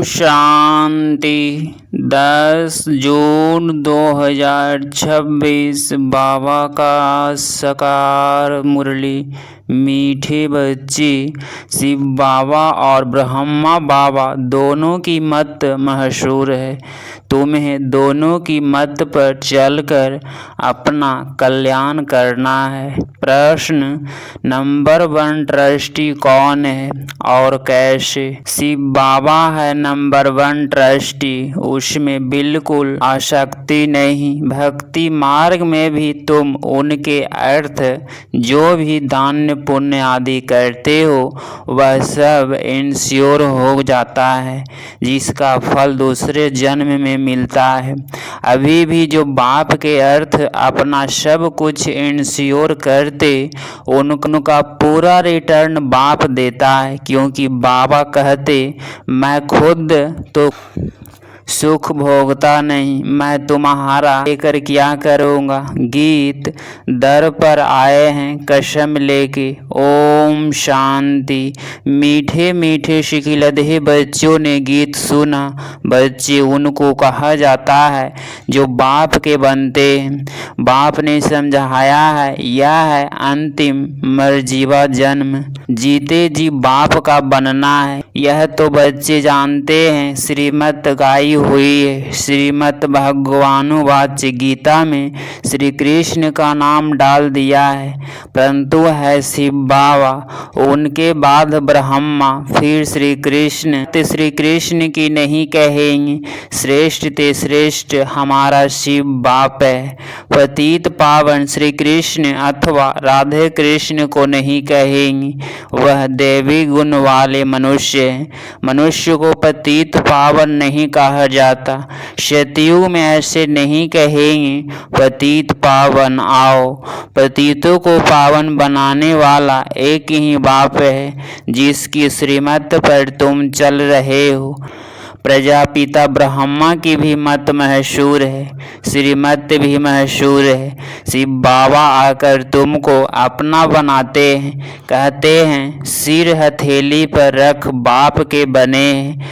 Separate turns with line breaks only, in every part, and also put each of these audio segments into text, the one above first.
शांति। 10 जून 2026 बाबा का साकार मुरली। मीठे बच्चे, शिव बाबा और ब्रह्मा बाबा दोनों की मत मशहूर है। तुम्हें दोनों की मत पर चलकर अपना कल्याण करना है। प्रश्न नंबर 1 ट्रस्टी कौन है और कैसे? शिव बाबा है नंबर 1 ट्रस्टी। उसमें बिल्कुल आसक्ति नहीं। भक्ति मार्ग में भी तुम उनके अर्थ जो भी दान पुण्य आदि करते हो वह सब इंश्योर हो जाता है, जिसका फल दूसरे जन्म में मिलता है। अभी भी जो बाप के अर्थ अपना सब कुछ इंश्योर करते उनका पूरा रिटर्न बाप देता है, क्योंकि बाबा कहते मैं खुद तो सुख भोगता नहीं, मैं तुम्हारा लेकर क्या करूँगा। गीत दर पर आए हैं कसम लेके। ओम शांति। मीठे मीठे शिखिलधे बच्चों ने गीत सुना। बच्चे उनको कहा जाता है जो बाप के बनते हैं। बाप ने समझाया है यह है अंतिम मरजीवा जन्म, जीते जी बाप का बनना है। यह तो बच्चे जानते हैं। श्रीमत गाई हुई है। श्रीमत भगवानुवाच गीता में श्री कृष्ण का नाम डाल दिया है, परंतु है शिव बाबा, उनके बाद ब्रह्मा, फिर श्री कृष्ण। श्री कृष्ण की नहीं कहेंगे, श्रेष्ठ ते श्रेष्ठ हमारा शिव बाप है। पतित पावन श्री कृष्ण अथवा राधे कृष्ण को नहीं कहेंगे, वह देवी गुण वाले मनुष्य हैं। मनुष्य को पतित पावन नहीं कहा जाता। सतयुग में ऐसे नहीं कहेंगे पतित पावन। आओ, पतितों को पावन बनाने वाला एक ही बाप है, जिसकी श्रीमत पर तुम चल रहे हो। प्रजापिता ब्रह्मा की भी मत मशहूर है, श्रीमत भी मशहूर है। शिव बाबा आकर तुमको अपना बनाते हैं, कहते हैं सिर हथेली पर रख बाप के बने हैं,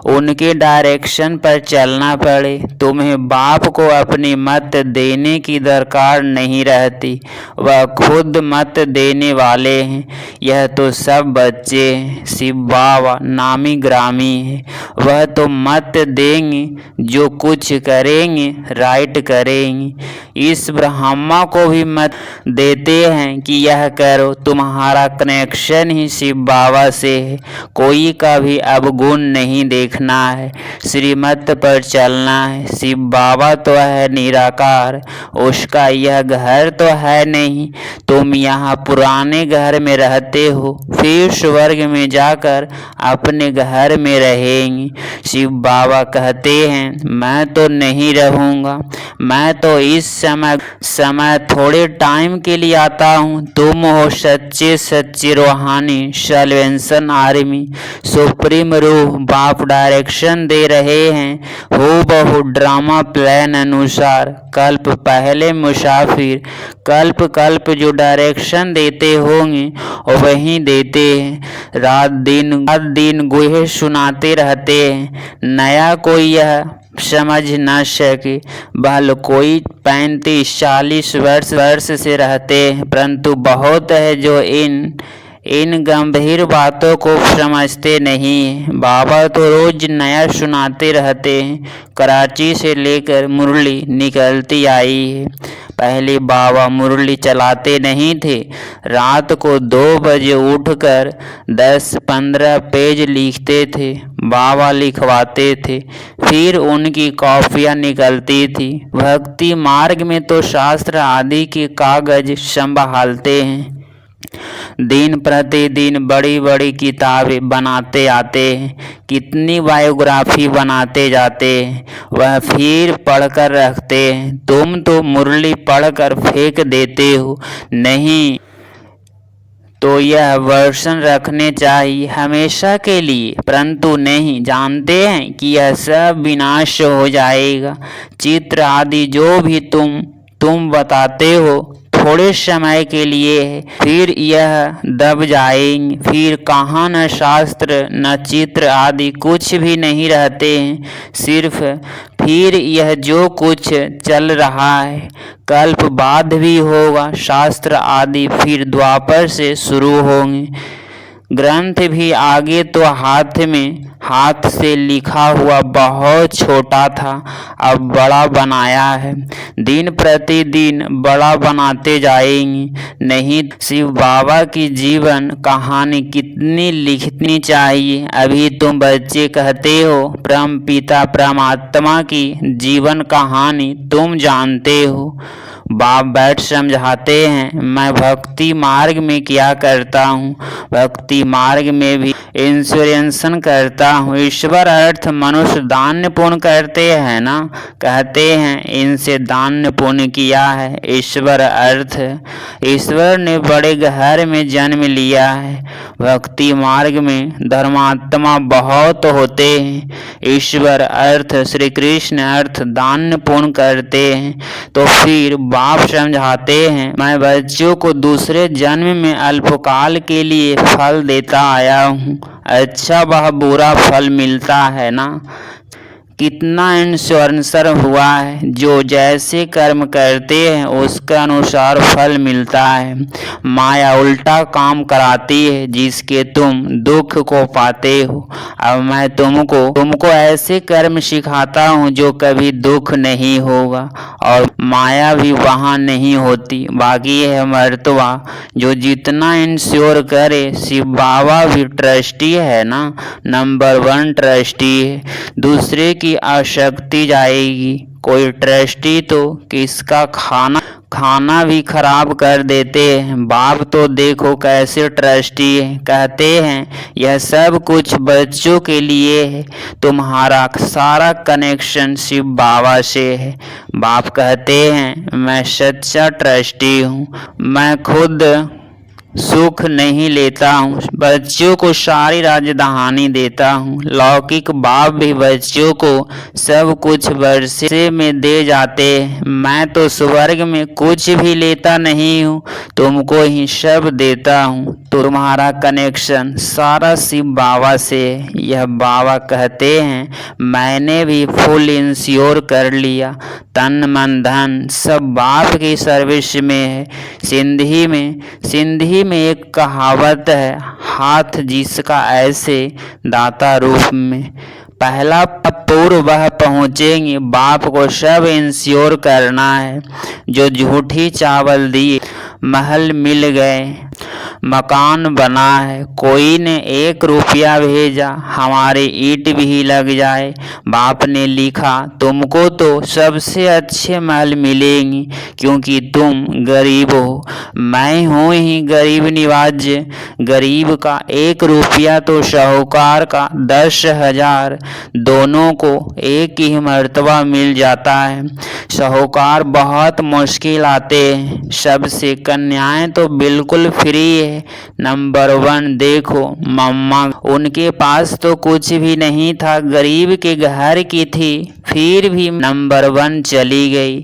उनके डायरेक्शन पर चलना पड़े। तुम्हें बाप को अपनी मत देने की दरकार नहीं रहती, वह खुद मत देने वाले हैं। यह तो सब बच्चे हैं। शिव बाबा नामी ग्रामी है, वह तो मत देंगे, जो कुछ करेंगे राइट करेंगे। इस ब्रह्मा को भी मत देते हैं कि यह करो। तुम्हारा कनेक्शन ही शिव बाबा से है, कोई का भी अवगुण नहीं देखना है, श्रीमत पर चलना है। शिव बाबा तो है निराकार, उसका यह घर तो है नहीं। तुम यहाँ पुराने घर में रहते हो, फिर स्वर्ग में जाकर अपने घर में रहेंगे। शिव बाबा कहते हैं मैं तो नहीं रहूँगा, मैं तो इस समय थोड़े टाइम के लिए आता हूँ। तुम हो सच्चे सच्चे रूहानी सल्वेशन आर्मी, सुप्रीम रूह। बाप डायरेक्शन दे रहे हैं हो बहु ड्रामा प्लान अनुसार। कल्प पहले मुसाफिर, कल्प कल्प जो डायरेक्शन देते होंगे वही देते हैं। रात दिन गुहे सुनाते रहते हैं, नया कोई यह समझ न सके। भले कोई 35-40 वर्ष से रहते हैं, परंतु बहुत है जो इन गंभीर बातों को समझते नहीं हैं। बाबा तो रोज नया सुनाते रहते हैं। कराची से लेकर मुरली निकलती आई है। पहले बाबा मुरली चलाते नहीं थे, रात को 2 बजे उठकर 10-15 पेज लिखते थे। बाबा लिखवाते थे, फिर उनकी कॉपियाँ निकलती थी। भक्ति मार्ग में तो शास्त्र आदि के कागज संभालते हैं। दिन प्रतिदिन बड़ी बड़ी किताबें बनाते आते हैं, कितनी बायोग्राफी बनाते जाते हैं, वह फिर पढ़कर रखते हैं। तुम तो मुरली पढ़कर फेंक देते हो। नहीं तो यह वर्षन रखने चाहिए हमेशा के लिए, परंतु नहीं जानते हैं कि यह सब विनाश हो जाएगा। चित्र आदि जो भी तुम बताते हो थोड़े समय के लिए है, फिर यह दब जाएंगे। फिर कहाँ न शास्त्र न चित्र आदि कुछ भी नहीं रहते हैं। सिर्फ फिर यह जो कुछ चल रहा है कल्प बाद भी होगा। शास्त्र आदि फिर द्वापर से शुरू होंगे। ग्रंथ भी आगे तो हाथ से लिखा हुआ बहुत छोटा था, अब बड़ा बनाया है। दिन प्रतिदिन बड़ा बनाते जाएंगे। नहीं शिव बाबा की जीवन कहानी कितनी लिखनी चाहिए। अभी तुम बच्चे कहते हो परम पिता परमात्मा की जीवन कहानी तुम जानते हो। बाप बैठ समझाते हैं, मैं भक्ति मार्ग में क्या करता हूँ। भक्ति मार्ग में भी इंश्योरेंसन करता हूँ। ईश्वर अर्थ मनुष्य दान पुण्य करते हैं ना, कहते हैं इनसे दान पुण्य किया है। ईश्वर अर्थ ईश्वर ने बड़े घर में जन्म लिया है। भक्ति मार्ग में धर्मात्मा बहुत होते हैं। ईश्वर अर्थ श्री कृष्ण अर्थ दान पुण्य करते हैं। तो फिर बाप समझाते हैं, मैं बच्चों को दूसरे जन्म में अल्पकाल के लिए फल देता आया हूँ। अच्छा वह बुरा फल मिलता है ना। कितना इंश्योरेंसर हुआ है। जो जैसे कर्म करते हैं उसके अनुसार फल मिलता है। माया उल्टा काम कराती है जिसके तुम दुख को पाते हो। अब मैं तुमको ऐसे कर्म सिखाता हूँ जो कभी दुख नहीं होगा और माया भी वहाँ नहीं होती। बाकी है मर्तबा जो जितना इंश्योर करे। शिव बाबा भी ट्रस्टी है ना, नंबर 1 ट्रस्टी है। दूसरे की आसक्ति जाएगी। कोई ट्रस्टी तो किसका खाना भी खराब कर देते हैं। बाप तो देखो कैसे ट्रस्टी है। कहते हैं यह सब कुछ बच्चों के लिए है। तुम्हारा सारा कनेक्शन शिव बाबा से है। बाप कहते हैं मैं सच्चा ट्रस्टी हूँ। मैं खुद सुख नहीं लेता हूँ, बच्चों को सारी राजधानी देता हूँ। लौकिक बाप भी बच्चों को सब कुछ वर्षे में दे जाते हैं। मैं तो स्वर्ग में कुछ भी लेता नहीं हूँ, तुमको ही सब देता हूँ। तुम्हारा कनेक्शन सारा शिव बाबा से है। यह बाबा कहते हैं मैंने भी फुल इंश्योर कर लिया। तन मन धन सब बाप की सर्विस में है। सिंधी में एक कहावत है, हाथ जिसका ऐसे दाता रूप में। पहला पूर्व वह पहुँचेंगे। बाप को सब इंश्योर करना है। जो झूठी चावल दिए महल मिल गए, मकान बना है। कोई ने 1 रुपया भेजा, हमारे ईंट भी लग जाए। बाप ने लिखा तुमको तो सबसे अच्छे महल मिलेंगे क्योंकि तुम गरीब हो। मैं हूँ ही गरीब निवाज। गरीब का 1 रुपया तो साहूकार का 10,000, दोनों को एक ही मर्तबा मिल जाता है। साहूकार बहुत मुश्किल आते हैं। सबसे कन्याएं तो बिल्कुल फ्री है। नंबर 1 देखो मम्मा, उनके पास तो कुछ भी नहीं था, गरीब के घर की थी, फिर भी नंबर 1 चली गई।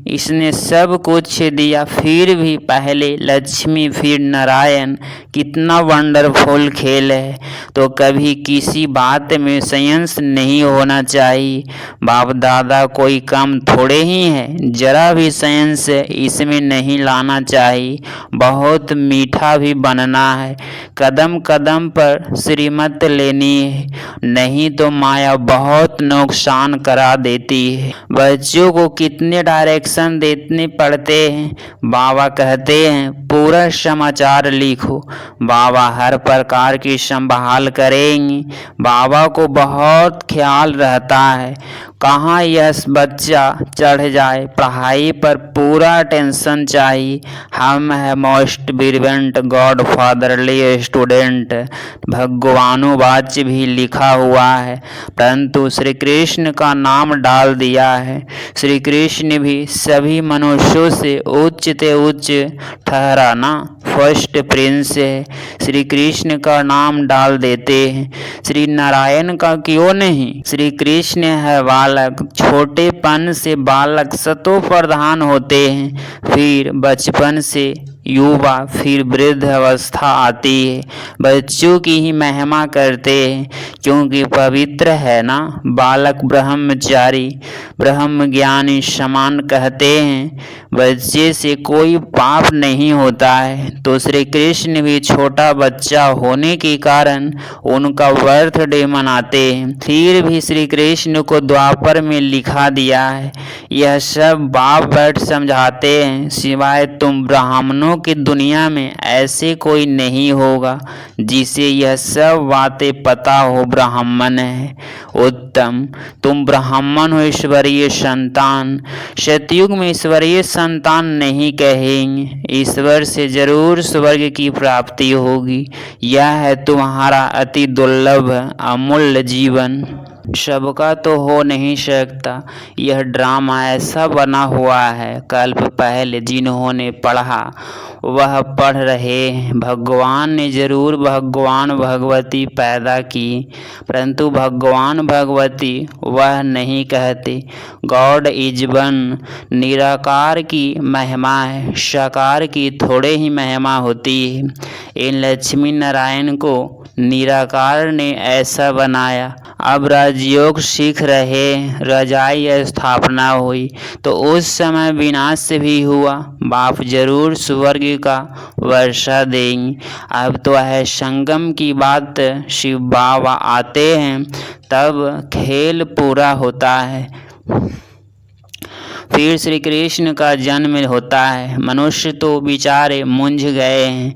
इसने सब कुछ दिया, फिर भी पहले लक्ष्मी फिर नारायण। कितना वंडरफुल खेल है। तो कभी किसी बात में साइंस नहीं होना चाहिए। बाप दादा कोई कम थोड़े ही है, जरा भी साइंस इसमें नहीं लाना चाहिए। बहुत मीठा भी बनना है। कदम कदम पर श्रीमत लेनी है, नहीं तो माया बहुत नुकसान करा देती है। बच्चों को कितने डायरेक्शन देने पड़ते हैं। बाबा कहते हैं पूरा समाचार लिखो। बाबा हर प्रकार की संभाल करेंगे। बाबा को बहुत ख्याल रहता है कहाँ यह बच्चा चढ़ जाए। पढ़ाई पर पूरा टेंशन चाहिए। हम है most brilliant god fatherly student. भगवानुवाच भी लिखा हुआ है, परंतु श्री कृष्ण का नाम डाल दिया है। श्री कृष्ण भी सभी मनुष्यों से उच्च ते उच्च ठहरा ना, फर्स्ट प्रिंस है। श्री कृष्ण का नाम डाल देते हैं। श्री नारायण का क्यों नहीं। श्री कृष्ण है बालक, छोटेपन से बालक सतो प्रधान होते हैं, फिर बचपन से युवा, फिर वृद्ध अवस्था आती है। बच्चों की ही महिमा करते हैं क्योंकि पवित्र है ना। बालक ब्रह्मचारी, ब्रह्म ज्ञानी समान कहते हैं। बच्चे से कोई पाप नहीं होता है। तो श्री कृष्ण भी छोटा बच्चा होने के कारण उनका बर्थडे मनाते हैं। फिर भी श्री कृष्ण को द्वापर में लिखा दिया है। यह सब बाप बैठ समझाते हैं, सिवाय तुम ब्राह्मणों की दुनिया में ऐसे कोई नहीं होगा जिसे यह सब बातें पता हो। ब्राह्मण है उत्तम, तुम ब्राह्मण हो, ईश्वरीय संतान। सतयुग में ईश्वरीय संतान नहीं कहेंगे, ईश्वर से जरूर स्वर्ग की प्राप्ति होगी। यह है तुम्हारा अति दुर्लभ अमूल्य जीवन। सबका तो हो नहीं सकता। यह ड्रामा ऐसा बना हुआ है, कल्प पहले जिन्होंने पढ़ा वह पढ़ रहे हैं। भगवान ने जरूर भगवान भगवती पैदा की, परंतु भगवान भगवती वह नहीं कहते। गॉड इज वन, निराकार की महिमा है, साकार की थोड़े ही महिमा होती है। इन लक्ष्मी नारायण को निराकार ने ऐसा बनाया। अब राजयोग सीख रहे, रजाई स्थापना हुई तो उस समय विनाश भी हुआ। बाप जरूर स्वर्ग का वर्षा देंगे। अब तो है संगम की बात, शिव बाबा आते हैं तब खेल पूरा होता है। फिर श्री कृष्ण का जन्म होता है। मनुष्य तो बेचारे मूंझ गए हैं।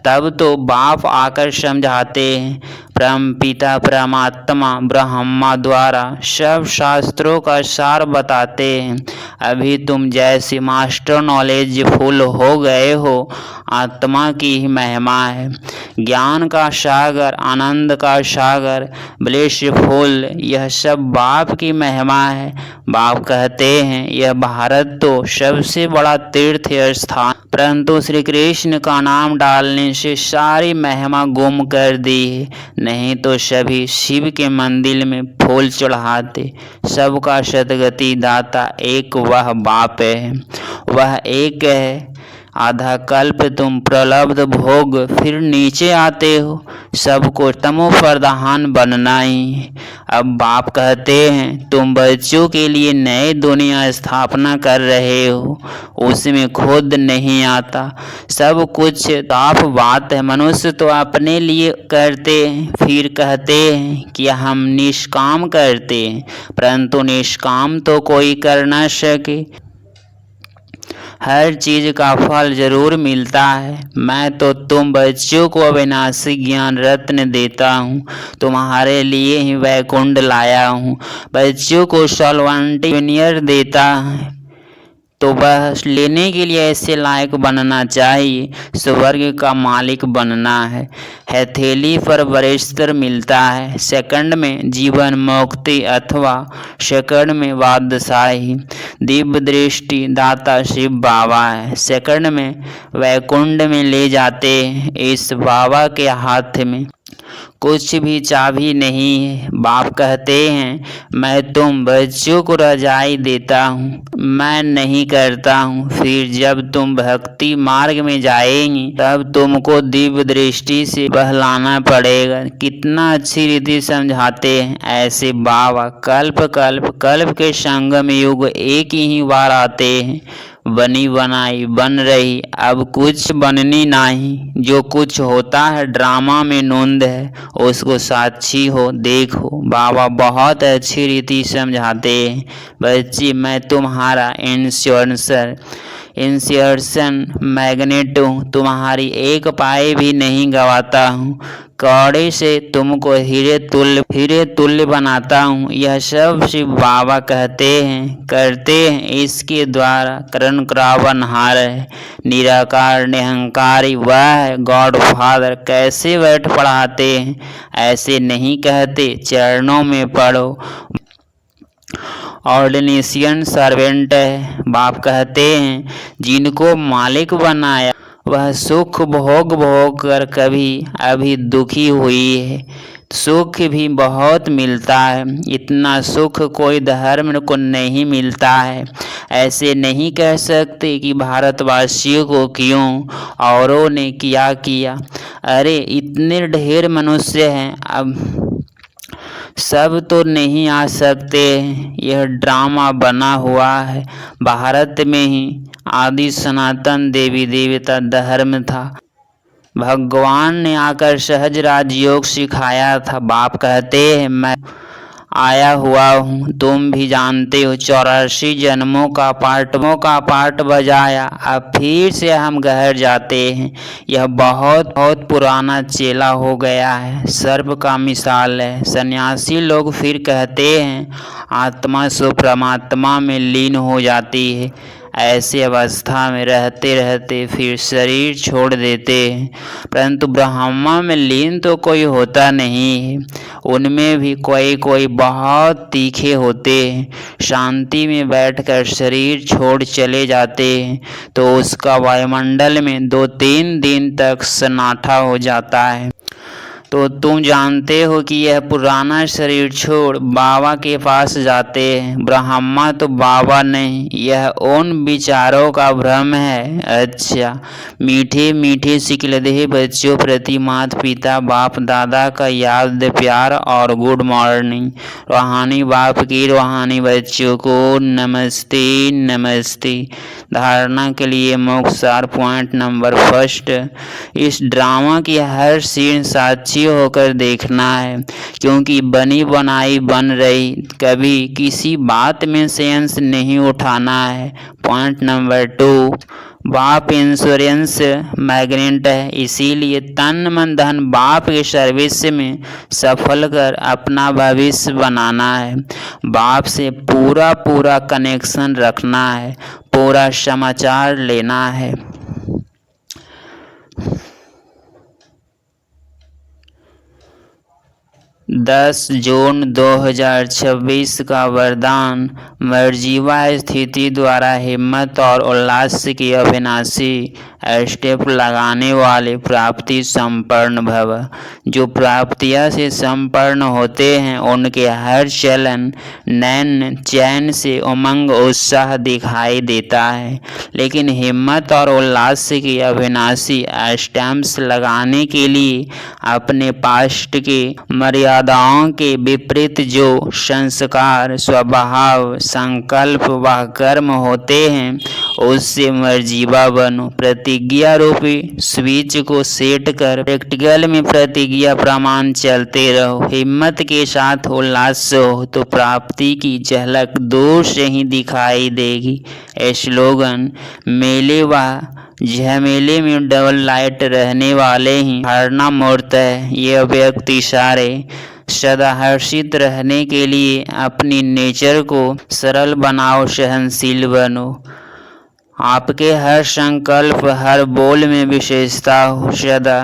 तब तो बाप आकर समझाते हैं। परम पिता परमात्मा ब्रह्मा द्वारा सब शास्त्रों का सार बताते हैं। अभी तुम जैसे मास्टर नॉलेज फुल हो गए हो, आत्मा की ही महिमा है। ज्ञान का सागर, आनंद का सागर, ब्लिसफुल, यह सब बाप की महिमा है। बाप कहते हैं यह भारत तो सबसे बड़ा तीर्थ स्थान, परंतु श्री कृष्ण का नाम डालने से सारी महिमा गुम कर दी है। नहीं तो सभी शिव के मंदिर में फूल चढ़ाते। सबका सदगति दाता एक वह बाप है, वह एक है। आधा कल्प तुम प्रलब्ध भोग फिर नीचे आते हो, सबको तमो प्रधान बनना ही है। अब बाप कहते हैं तुम बच्चों के लिए नए दुनिया स्थापना कर रहे हो, उसमें खुद नहीं आता। सब कुछ साफ बात है। मनुष्य तो अपने लिए करते हैं, फिर कहते हैं कि हम निष्काम करते हैं, परंतु निष्काम तो कोई कर न सके। हर चीज का फल जरूर मिलता है। मैं तो तुम बच्चों को अविनाशी ज्ञान रत्न देता हूँ, तुम्हारे लिए ही वैकुंठ लाया हूँ। बच्चों को सॉल्वेंट जूनियर देता है, तो बस लेने के लिए ऐसे लायक बनना चाहिए। स्वर्ग का मालिक बनना है। हथेली पर बरिस्तर मिलता है, सेकंड में जीवन मुक्ति अथवा सेकंड में बादशाही। दिव्य दृष्टि दाता शिव बाबा है, सेकंड में वैकुंठ में ले जाते हैं। इस बाबा के हाथ में कुछ भी चाबी नहीं है। बाप कहते हैं मैं तुम बच्चों को रजाई देता हूँ, मैं नहीं करता हूँ। फिर जब तुम भक्ति मार्ग में जाएंगी तब तुमको दिव्य दृष्टि से बहलाना पड़ेगा। कितना अच्छी रीति समझाते हैं ऐसे बाबा। कल्प कल्प कल्प के संगम युग एक ही बार आते हैं। बनी बनाई बन रही, अब कुछ बननी नहीं। जो कुछ होता है ड्रामा में नोंद है, उसको साक्षी हो देखो। बाबा बहुत अच्छी रीति समझाते हैं। बच्ची मैं तुम्हारा इंश्योरेंसन मैग्नेट हूँ, तुम्हारी एक पाई भी नहीं गवाता हूँ। कौड़े से तुमको हीरे तुल्य बनाता हूँ। यह सब शिव बाबा कहते हैं करते हैं, इसके द्वारा करण करावनहार है। निराकार निहंकारी वह है गॉड फादर। कैसे बैठ पढ़ाते हैं, ऐसे नहीं कहते, चरणों में पढ़ो। ऑर्डिनेशन सर्वेंट है। बाप कहते हैं जिनको मालिक बनाया वह सुख भोग कर कभी अभी दुखी हुई है। सुख भी बहुत मिलता है। इतना सुख कोई धर्म को नहीं मिलता है। ऐसे नहीं कह सकते कि भारतवासियों को क्यों, औरों ने क्या किया। अरे इतने ढेर मनुष्य हैं, अब सब तो नहीं आ सकते। यह ड्रामा बना हुआ है। भारत में ही आदि सनातन देवी देवता धर्म था। भगवान ने आकर सहज राजयोग सिखाया था। बाप कहते हैं मैं आया हुआ हूँ, तुम भी जानते हो। 84 जन्मों का पाठ बजाया, अब फिर से हम घर जाते हैं। यह बहुत बहुत पुराना चेला हो गया है, सर्प का मिसाल है। सन्यासी लोग फिर कहते हैं आत्मा सो परमात्मा में लीन हो जाती है। ऐसी अवस्था में रहते रहते फिर शरीर छोड़ देते हैं, परंतु ब्रह्मा में लीन तो कोई होता नहीं है। उनमें भी कोई बहुत तीखे होते हैं। शांति में बैठकर शरीर छोड़ चले जाते हैं तो उसका वायुमंडल में 2-3 दिन तक सन्नाटा हो जाता है। तो तुम जानते हो कि यह पुराना शरीर छोड़ बाबा के पास जाते हैं। ब्रह्मा तो बाबा नहीं, यह उन विचारों का भ्रम है। अच्छा, मीठे मीठे सिकलदेह बच्चों प्रति माता पिता बाप दादा का याद प्यार और गुड मॉर्निंग। रूहानी बाप की रूहानी बच्चों को नमस्ते नमस्ते। धारणा के लिए मोक्षसार पॉइंट नंबर 1, इस ड्रामा की हर सीन साक्षी होकर देखना है, क्योंकि बनी बनाई बन रही। कभी किसी बात में सेंस नहीं उठाना है। पॉइंट नंबर 2, बाप इंश्योरेंस मैग्नेट है, इसीलिए तन मन धन बाप के सर्विस में सफल कर अपना भविष्य बनाना है। बाप से पूरा कनेक्शन रखना है, पूरा समाचार लेना है। 10 जून 2026 का वरदान। मर्जीवा स्थिति द्वारा हिम्मत और उल्लास की अविनाशी स्टेप लगाने वाले प्राप्ति संपन्न भव। जो प्राप्तियां से संपन्न होते हैं उनके हर चलन नैन चैन से उमंग उत्साह दिखाई देता है। लेकिन हिम्मत और उल्लास की अविनाशी स्टैम्प्स लगाने के लिए अपने पास्ट के मर्यादाओं के विपरीत जो संस्कार स्वभाव संकल्प व कर्म होते हैं उससे मर्जीवा बनो। प्रतिज्ञा रूपी स्विच को सेट कर प्रैक्टिकल में प्रतिज्ञा प्रमाण चलते रहो। हिम्मत के साथ उल्लास हो तो प्राप्ति की झलक दूर से ही दिखाई देगी। स्लोगन, मेले व झमेले में डबल लाइट रहने वाले ही धारणा मूर्त है। यह व्यक्ति सारे सदा हर्षित रहने के लिए अपनी नेचर को सरल बनाओ, सहनशील बनो। आपके हर संकल्प हर बोल में विशेषता हो। सदा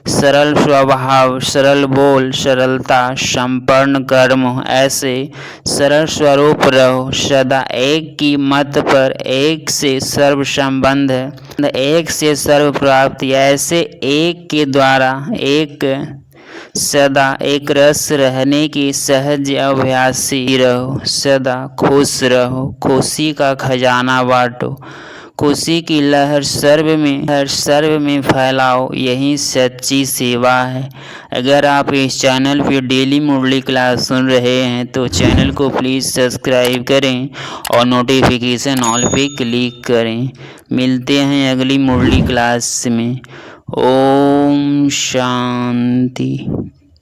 सरल स्वभाव, सरल बोल, सरलता, संपन्न कर्म हो। ऐसे सरल स्वरूप रहो। सदा एक की मत पर एक से सर्व संबंध, एक से सर्व प्राप्ति। ऐसे एक के द्वारा एक सदा एक रस रहने की सहज अभ्यासी रहो। सदा खुश रहो, खुशी का खजाना बांटो, खुशी की लहर सर्व में फैलाओ। यही सच्ची सेवा है। अगर आप इस चैनल पे डेली मुरली क्लास सुन रहे हैं तो चैनल को प्लीज़ सब्सक्राइब करें और नोटिफिकेशन ऑल पे क्लिक करें। मिलते हैं अगली मुरली क्लास में। ओम शांति।